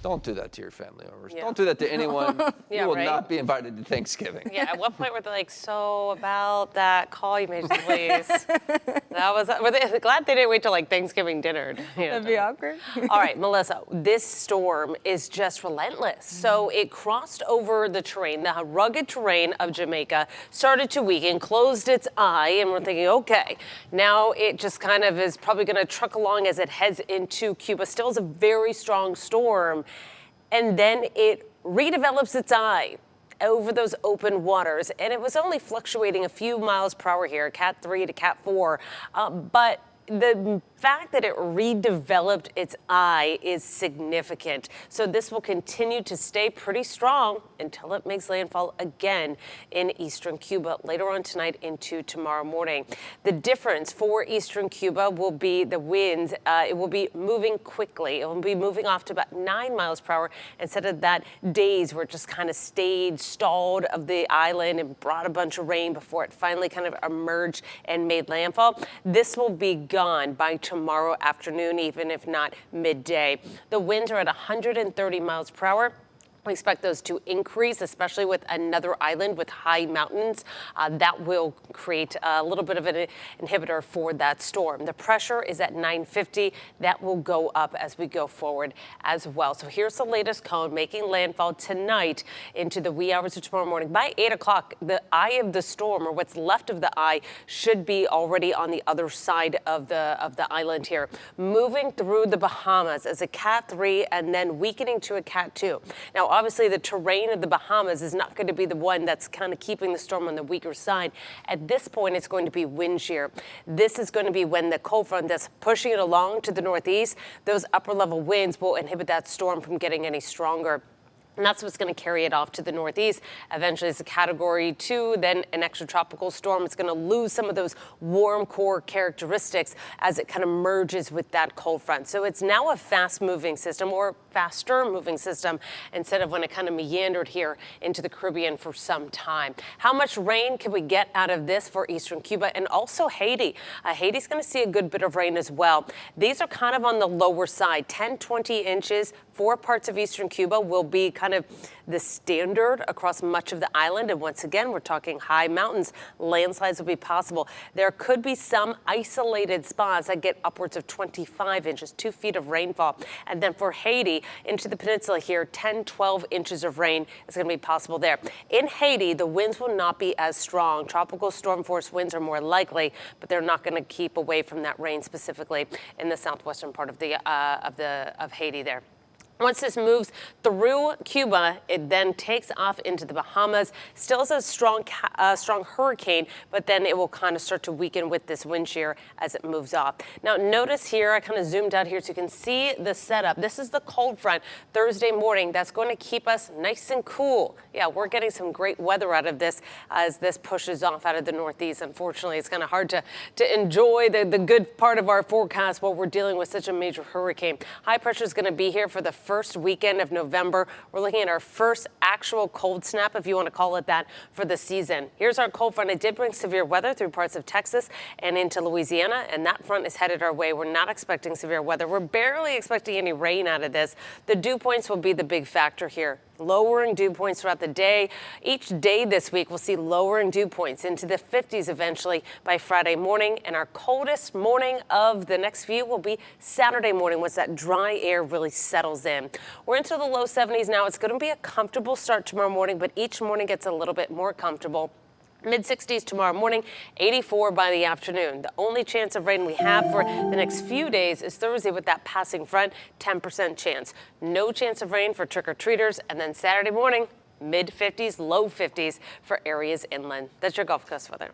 Don't do that to your family members. Yeah. Don't do that to anyone. Yeah, You will right? not be invited to Thanksgiving. Yeah, at what point were they like, so about that call you made to the police? That was, were they glad they didn't wait till like Thanksgiving dinner? That'd be awkward. All right, Melissa, this storm is just relentless. So it crossed over the terrain, the rugged terrain of Jamaica, started to weaken, closed its eye, and we're thinking, okay, now it just kind of is probably going to truck along as it heads into Cuba. Still is a very strong storm. And then it redevelops its eye over those open waters. And it was only fluctuating a few miles per hour here, Cat 3 to Cat 4. But the fact that it redeveloped its eye is significant. So this will continue to stay pretty strong until it makes landfall again in eastern Cuba later on tonight into tomorrow morning. The difference for eastern Cuba will be the winds. It will be moving quickly. It will be moving off to about 9 miles per hour instead of that days where it just kind of stayed stalled of the island and brought a bunch of rain before it finally kind of emerged and made landfall. This will be gone by tomorrow afternoon, even if not midday. The winds are at 130 miles per hour. We expect those to increase, especially with another island with high mountains. That will create a little bit of an inhibitor for that storm. The pressure is at 950. That will go up as we go forward as well. So here's the latest cone making landfall tonight into the wee hours of tomorrow morning. By 8 o'clock, the eye of the storm, or what's left of the eye, should be already on the other side of the island here. Moving through the Bahamas as a Cat 3 and then weakening to a Cat 2. Now, obviously, the terrain of the Bahamas is not going to be the one that's kind of keeping the storm on the weaker side. At this point, it's going to be wind shear. This is going to be when the cold front that's pushing it along to the northeast, those upper level winds will inhibit that storm from getting any stronger. And that's what's going to carry it off to the northeast. Eventually, it's a Category 2, then an extratropical storm. It's going to lose some of those warm core characteristics as it kind of merges with that cold front. So it's now a fast-moving system, or faster-moving system, instead of when it kind of meandered here into the Caribbean for some time. How much rain can we get out of this for eastern Cuba and also Haiti? Haiti's going to see a good bit of rain as well. These are kind of on the lower side, 10, 20 inches. 4 parts of eastern Cuba will be kind of the standard across much of the island. And once again, we're talking high mountains. Landslides will be possible. There could be some isolated spots that get upwards of 25 inches, 2 feet of rainfall. And then for Haiti, into the peninsula here, 10, 12 inches of rain is going to be possible there. In Haiti, the winds will not be as strong. Tropical storm force winds are more likely, but they're not going to keep away from that rain specifically in the southwestern part of Haiti there. Once this moves through Cuba, it then takes off into the Bahamas. Still is a strong hurricane, but then it will kind of start to weaken with this wind shear as it moves off. Now, notice here, I kind of zoomed out here so you can see the setup. This is the cold front Thursday morning. That's going to keep us nice and cool. Yeah, we're getting some great weather out of this as this pushes off out of the northeast. Unfortunately, it's kind of hard to enjoy the good part of our forecast while we're dealing with such a major hurricane. High pressure is going to be here for the first weekend of November. We're looking at our first actual cold snap, if you want to call it that, for the season. Here's our cold front. It did bring severe weather through parts of Texas and into Louisiana, and that front is headed our way. We're not expecting severe weather. We're barely expecting any rain out of this. The dew points will be the big factor here. Lowering dew points throughout the day. Each day this week, we'll see lowering dew points into the 50s eventually by Friday morning. And our coldest morning of the next few will be Saturday morning once that dry air really settles in. We're into the low 70s now. It's going to be a comfortable start tomorrow morning, but each morning gets a little bit more comfortable. Mid-60s tomorrow morning, 84 by the afternoon. The only chance of rain we have for the next few days is Thursday with that passing front, 10% chance. No chance of rain for trick-or-treaters. And then Saturday morning, mid-50s, low 50s for areas inland. That's your Gulf Coast weather.